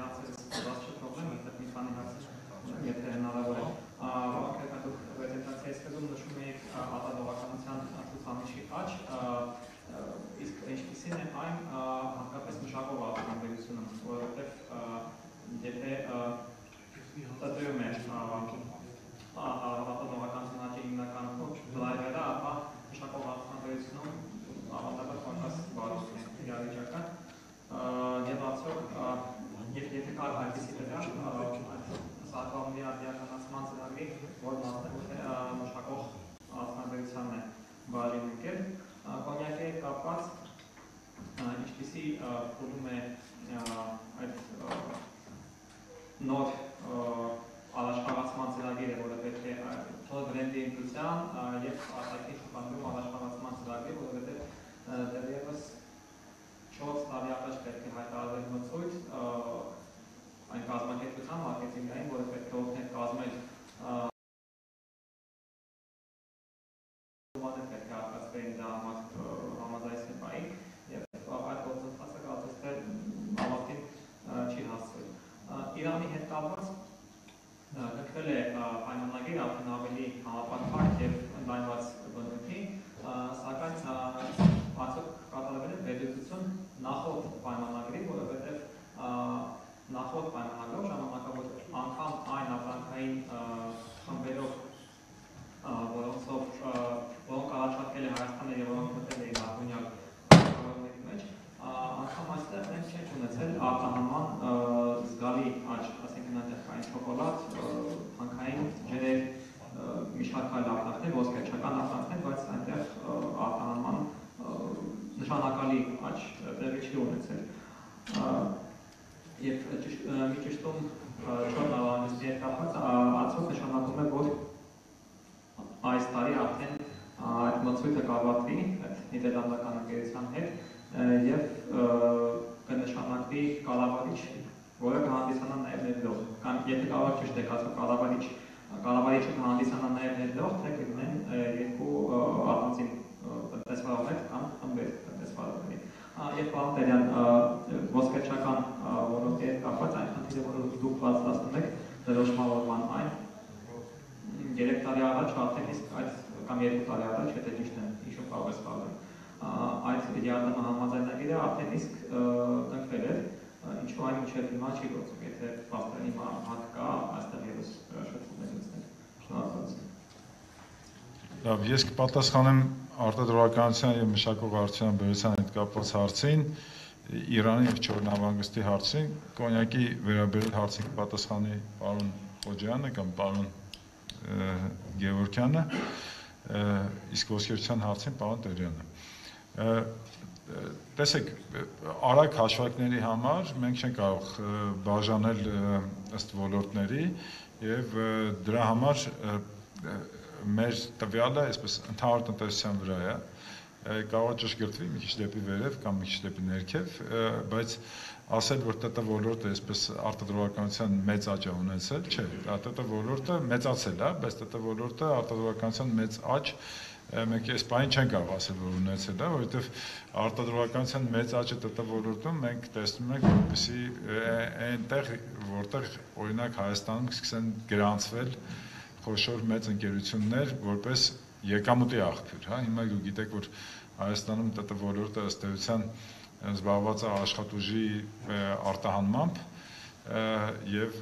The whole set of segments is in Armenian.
հարցերից բացի թողնեմ, այդտեղ մի քանի հարցեր, եթե հնարավոր է։ Վարչական դուք պրեզենտացիայի սկզբում նշում եք արտադրողականության ցուցանիշի աճ, իսկ ինչպիսին է այն հատկապես մշակող արտադրությունը, որովհետև եթե տրվում է արտադրողականության աճի հիմնական դրայվերը, ապա մշակող արտադրությունում ավանդաբար պակաս բարդ է իրավիճակը, եւ արդյոք եթե կար այդպիսի դրան, սահմանների արդիականացման ծրագրի, որ մշակող արտադրությանն է բարին եկել, կոնյակի հետ կապված ինչպիսի փուլում է այդ նոր առաջխաղացման ծրագիրը, որը պետք է նոր բրենդի ինքնության եւ արտաքին շուկայում առաջխաղացման ծրագիր, որովհետեւ դեռևս 4 տարի առաջ պետք է հայտարարել մրցույթ այն կազմակերպության մարքեթինգային, որը պետք է օգներ կազմել պետք է արտադրվեն դա համաձայն սեպայի եւ այդ գործընթացը կարծես թե ավարտին չի հասցվել։ Իրանի հետ կապված գտվել է պայմանագիր արդեն ավելի համապարփակ եւ ընդլայնված բնույթի, սակայն արդյոք կատարվել է վերլուծություն նախորդ պայմանագրի, որովհետեւ նախորդ պայմանագրով ժամանակավոր անգամ այն ապրանքային խմբերով, որոնք առաջարկել է Հայաստանը եւ որոնք մտել էին արտոնյալ կառավարումների մեջ, անգամ այստեղ մենք չենք ունեցել արտահանման զգալի աճ, ասենք այնտեղային շոկոլադ, հանքային ջրեր, մի շարք այլ արտաքներ, ոսկերչական արտաքներ, բայց այնտեղ արտահանման նշանակալի աճ տեղի չի ունեցել։ Եվ մի ճշտում 4 նավահանգստի հետ կապված արդյոք նշանակում է, որ այս տարի արդեն այդ մրցույթը կավարտվի այդ նիդերլանդական ընկերության հետ եւ կնշանակվի կառավարիչ, որը կհանդիսանա նաեւ ներդրող, կամ եթե կարող ճիշտ եք ասում կառավարիչը կհանդիսանա նաեւ ներդրող, թե կգնեն երկու առանձին տնտեսվարողներ կամ խմբեր տնտեսվարողների։ Եվ պարոն Տերյան, ոսկերչական ոլորտի հետ կապված այն խնդիրը, որ դուք բացահայտում եք դրոշմավորման այն 3 տարի առաջ արդեն իսկ այդ կամ 2 տարի առաջ, եթե ճիշտ եմ հիշում, կարող է սխալվել, այդ ԵԱՏՄ համաձայնագիրը արդեն իսկ կնքվել էր, ինչու այն մինչև հիմա չի գործում, եթե պաստորեն հիմա հատ կա, այստեղ ևս շփում է լցնել։ Շնորհակալություն։ Լավ, ես կպատասխանեմ արտադրողականության եւ մշակող արտադրության բերության հետ կապված հարցին, Իրանի եւ Չոր նավահանգստի հարցին, կոնյակի վերաբերյալ հարցին կպատասխանի պարոն Խոջյանը կամ պարոն Գևորգյանը, իսկ ոսկերչության հարցին պարոն Տերյանը։ Տեսեք, արագ հաշվարկների համար մենք չենք կարող բաժանել ըստ ոլորտների եւ դրա համար մեր տվյալը այսպես ընդհանուր տնտեսության վրա է, կարող է ճշգրտվի մի քիչ դեպի վերև կամ մի քիչ դեպի ներքև, բայց ասել, որ ՏՏ ոլորտը այսպես արտադրողականության մեծ աճ է ունեցել, չէ, ՏՏ ոլորտը մեծացել է, բայց ՏՏ ոլորտը արտադրողականության մեծ աճ մենք այս բանը չենք կարող ասել, որ ունեցել է, որովհետև արտադրողականության մեծ աճը ՏՏ ոլորտում մենք տեսնում ենք, որպեսզի այնտեղ, որտեղ օրինակ Հայաստանում սկսեն գրանցվել խոշոր մեծ ընկերություններ, որպես եկամուտի աղբյուր, հա, հիմա դուք գիտեք, որ Հայաստանում ՏՏ ոլորտը ըստ էության զբաղված է աշխատուժի արտահանմամբ եւ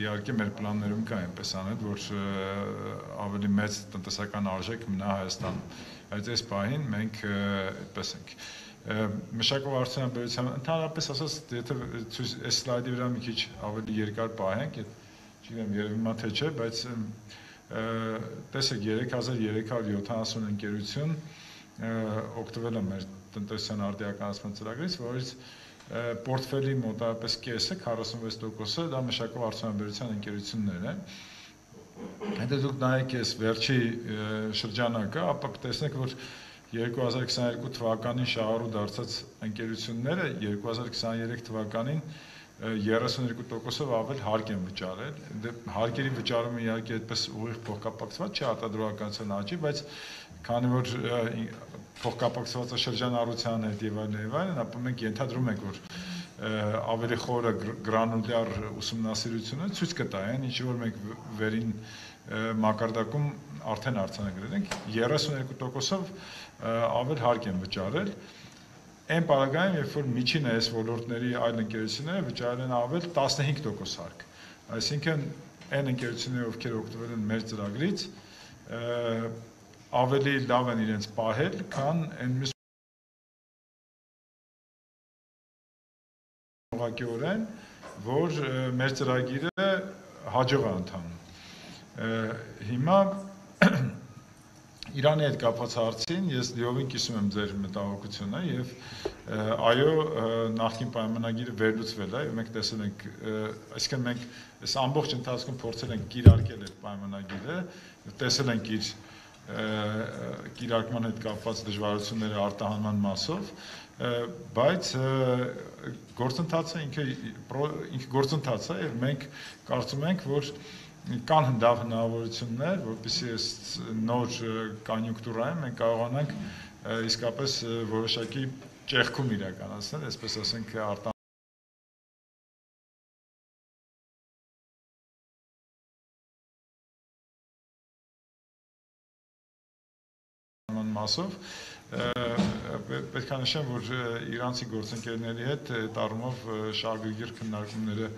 իհարկե մեր պլաններում կա այնպես անել, որ ավելի մեծ տնտեսական արժեք մնա Հայաստանում։ Բայց այս պահին մենք այդպես ենք։ Մշակող արտադրության բերության ընդհանրապես ասած, եթե այս սլայդի վրա մի քիչ ավելի երկար պահենք, չգիտեմ, երևի մա թե չէ, բայց տեսեք 3370 ընկերություն օգտվել է մեր տնտեսության արդիականացման ծրագրից, որից պորտֆելի մոտավորապես կեսը 46%-ը դա մշակող արտադրության ընկերություններ են։ Եթե դուք նայեք այս վերջի շրջանակը, ապա կտեսնեք, որ 2022 թվականին շահառու դարձած ընկերությունները 2023 թվականին 32%-ով ավել հարկ են վճարել։ Հարկերի վճարումը իհարկե այդպես ուղիղ փոխկապակցված չի արտադրողականության աճի, բայց քանի որ փոխկապակցված է շրջանառության հետ եւ այլն, ապա մենք ենթադրում ենք, որ ավելի խորը գրանուլյար ուսումնասիրությունը ցույց կտա այն, ինչ որ մենք վերին մակարդակում արդեն արձանագրել ենք 32%-ով ավել հարկ են վճարել այն պարագայում, երբ որ միջինը այս ոլորտների այլ ընկերությունները վճարել են ավել 15% հարկ։ Այսինքն այն ընկերությունները, ովքեր օգտվել են մեր ծրագրից, ավելի լավ են իրենց պահել, քան այն մյուս ուղղակիորեն, որ մեր ծրագիրը հաջող է ընթանում։ Հիմա Իրանի հետ կապված հարցին ես լիովին կիսում եմ ձեր մտահոգությունը եւ այո, նախկին պայմանագիրը վերլուծվել է եւ մենք տեսել ենք, այսինքն մենք այս ամբողջ ընթացքում փորձել ենք կիրարկել այդ պայմանագիրը, տեսել ենք իր կիրարկման հետ կապված դժվարությունները արտահանման մասով, բայց գործընթացը ինքը գործընթաց է եւ մենք կարծում ենք, որ կան հնդավ հնարավորություններ, որպեսզի այս նոր կոնյունկտուրայում մենք կարողանանք իսկապես որոշակի ճեղքում իրականացնել, այսպես ասենք արտահանման մասով պետք է նշեմ, որ իրանցի գործընկերների հետ այդ առումով շարժուգիր քննարկումները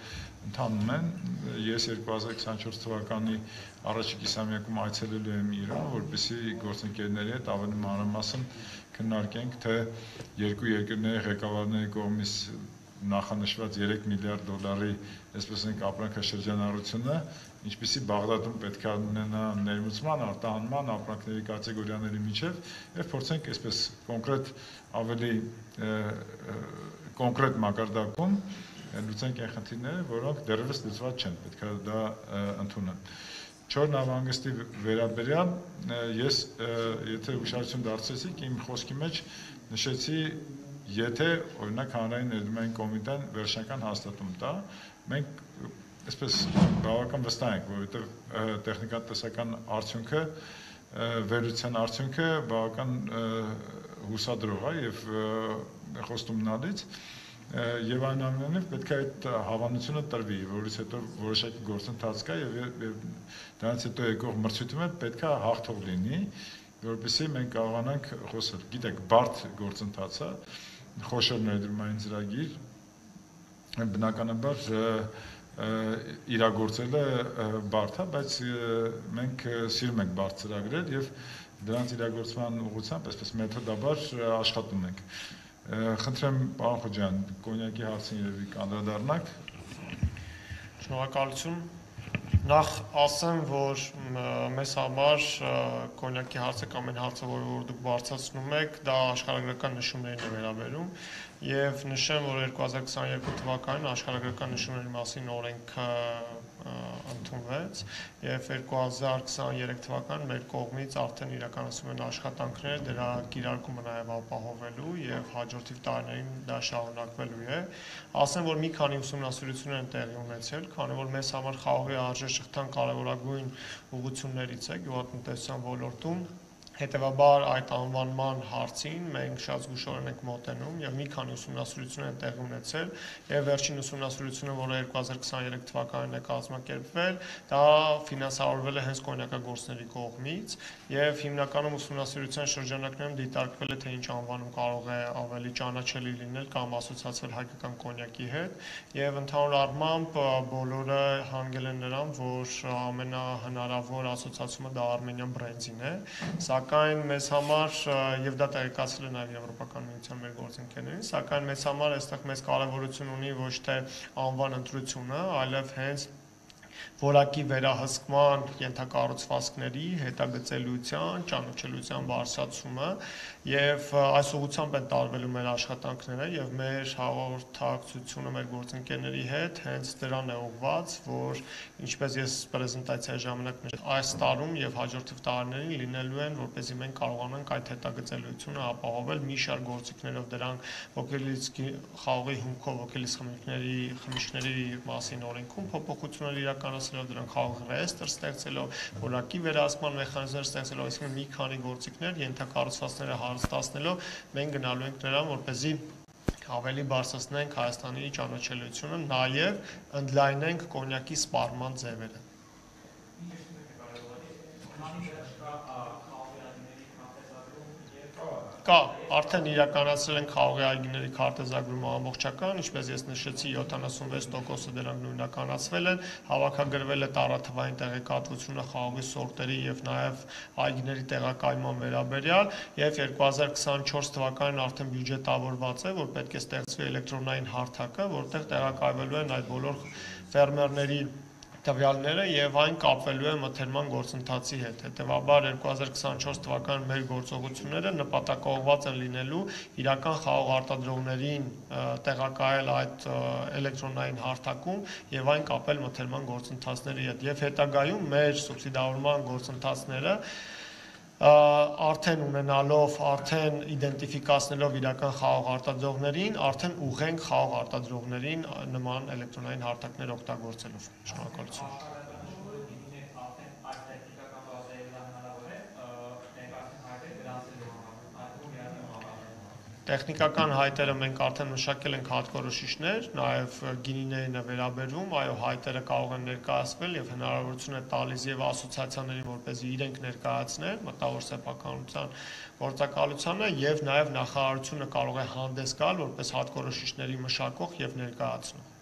ընթանում են։ Ես 2024 թվականի առաջին կիսամյակում այցելելու եմ Իրան, որպեսզի գործընկերների հետ ավելի մանրամասն քննարկենք, թե երկու երկրների ղեկավարների կողմից նախանշված 3 միլիարդ դոլարի, այսպես ասենք, ապրանքաշրջանառությունը, ինչպիսի Բաղդադում պետք է ունենա ներմուծման, արտահանման, ապրանքների կատեգորիաների միջև, եւ փորձենք այսպես կոնկրետ ավելի կոնկրետ մակարդակում լուծենք այն խնդիրները, որոնք դեռևս լուծված չեն, պետք է դա ընդունեն։ Չոր նավահանգստի վերաբերյալ ես եթե ուշադրություն դարձրեցիք, իմ խոսքի մեջ նշեցի, եթե օրինակ հանրային ներդրումային կոմիտեն վերջնական հաստատում տա, մենք այսպես բավական վստահ ենք, որովհետև տեխնիկատնտեսական արդյունքը, վերլուծության արդյունքը բավական հուսադրող է եւ խոստումնալից եւ այնուամենայնիվ պետք է այդ հավանությունը տրվի, որից հետո որոշակի գործընթաց կա եւ դրանից հետո եկող մրցույթը պետք է հաղթող լինի, որովհետեւ մենք կարողանանք խոսել։ Գիտեք, բարդ գործընթաց է, խոշոր ներդրումային ծրագիր, բնականաբար իրագործելը բարդ է, բայց մենք սիրում ենք բարդ ծրագրեր եւ դրանց իրագործման ուղղությամբ այսպես մեթոդաբար աշխատում ենք։ Խնդրեմ, պարոն Խոջյան, կոնյակի հարցին երևի կանդրադառնաք։ Շնորհակալություն։ Նախ ասեմ, որ մեզ համար կոնյակի հարցը կամ այն հարցը, որ դուք բարձրացնում եք, դա աշխարհագրական նշումներին է վերաբերում եւ նշեմ, որ 2022 թվականին աշխարհագրական նշումների մասին օրենքը ընդունվեց եւ 2023 թվականին մեր կողմից արդեն իրականացում են աշխատանքներ դրա կիրարկումը նաեւ ապահովելու եւ հաջորդիվ տարիներին դա շարունակվելու է։ Ասեմ, որ մի քանի ուսումնասիրություններ են տեղի ունեցել, քանի որ մեզ համար խաղողի արժեշղթան կարևորագույն ուղղություններից է գյուղատնտեսության ոլորտում։ Հետևաբար այդ անվանման հարցին մենք շատ զգուշորեն ենք մոտենում եւ մի քանի ուսումնասիրություններ են տեղի ունեցել եւ վերջին ուսումնասիրությունը, որը 2023 թվականին է կազմակերպվել, դա ֆինանսավորվել է հենց կոնյակագործների կողմից եւ հիմնականում ուսումնասիրության շրջանակներում դիտարկվել է, թե ինչ անվանում կարող է ավելի ճանաչելի լինել կամ ասոցացվել հայկական կոնյակի հետ եւ ընդհանուր առմամբ բոլորը հանգել են նրան, որ ամենահնարավոր ասոցացումը դա արմենիան բրենդին է, սակայն մեզ համար եւ դա տեղեկացել է նաեւ Եվրոպական միության մեր գործընկերներին, սակայն մեզ համար այստեղ մեծ կարեւորություն ունի ոչ թե անվան ընտրությունը, այլև հենց որակի վերահսկման ենթակառուցվածքների հետագծելիության, ճանաչելիության բարձրացումը եւ այս ուղղությամբ են տարվելու մեր աշխատանքները եւ մեր հաղորդակցությունը մեր գործընկերների հետ հենց դրան է ուղղված, որ ինչպես ես պրեզենտացիայի ժամանակ նշեցի, այս տարում եւ հաջորդիվ տարիներին լինելու են, որպեսզի մենք կարողանանք այդ հետագծելիությունը ապահովել մի շարք գործիքներով դրանք ոգելից խաղողի հումքով ոգելից խմիչքների մասին օրենքում փոփոխություններ իրականացնելով դրանք խաղող ռեեստրը ստեղծելով, որակի վերահսկման մեխանիզմներ ստեղծելով, այսինքն մի քանի գործիքներ ենթակառուցվածքները հարստացնելով մենք գնալու ենք նրան, որպեսզի ավելի բարձրացնենք Հայաստանի ճանաչելիությունը, նաև ընդլայնենք կոնյակի սպառման ձևերը։ Կա, արդեն իրականացրել են խաղողի այգիների քարտեզագրումը ամբողջական, ինչպես ես նշեցի, 76%-ը դրանք նույնականացվել են, հավաքագրվել է տարաթվային տեղեկատվությունը խաղողի սորտերի եւ նաեւ այգիների տեղակայման վերաբերյալ, եւ 2024 թվականին արդեն բյուջետավորված է, որ պետք է ստեղծվի էլեկտրոնային հարթակը, որտեղ տեղակայվելու են այդ բոլոր ֆերմերների տվյալները եւ այն կապվելու է մթերման գործընթացի հետ։ Հետևաբար 2024 թվականին մեր գործողությունները նպատակաուղղված են լինելու իրական խաղող արտադրողներին տեղակայել այդ էլեկտրոնային հարթակում եւ այն կապել մթերման գործընթացների հետ։ Եվ հետագայում մեր սուբսիդավորման գործընթացները արդեն ունենալով, արդեն իդենտիֆիկացնելով իրական խաղող արտադրողներին, արդեն ուղենք խաղող արտադրողներին նման էլեկտրոնային հարթակներ օգտագործելով։ Շնորհակալություն։ Տեխնիկական հայտերը մենք արդեն մշակել ենք հատկորոշիչներ, նաև գինիներին է վերաբերվում, այո, հայտերը կարող են ներկայացվել եւ հնարավորություն է տալիս եւ ասոցիացիաներին, որպեսզի իրենք ներկայացնեն մտավոր սեփականության գործակալությանը եւ նաեւ նախարարությունը կարող է հանդես գալ որպես հատկորոշիչների մշակող եւ ներկայացնող։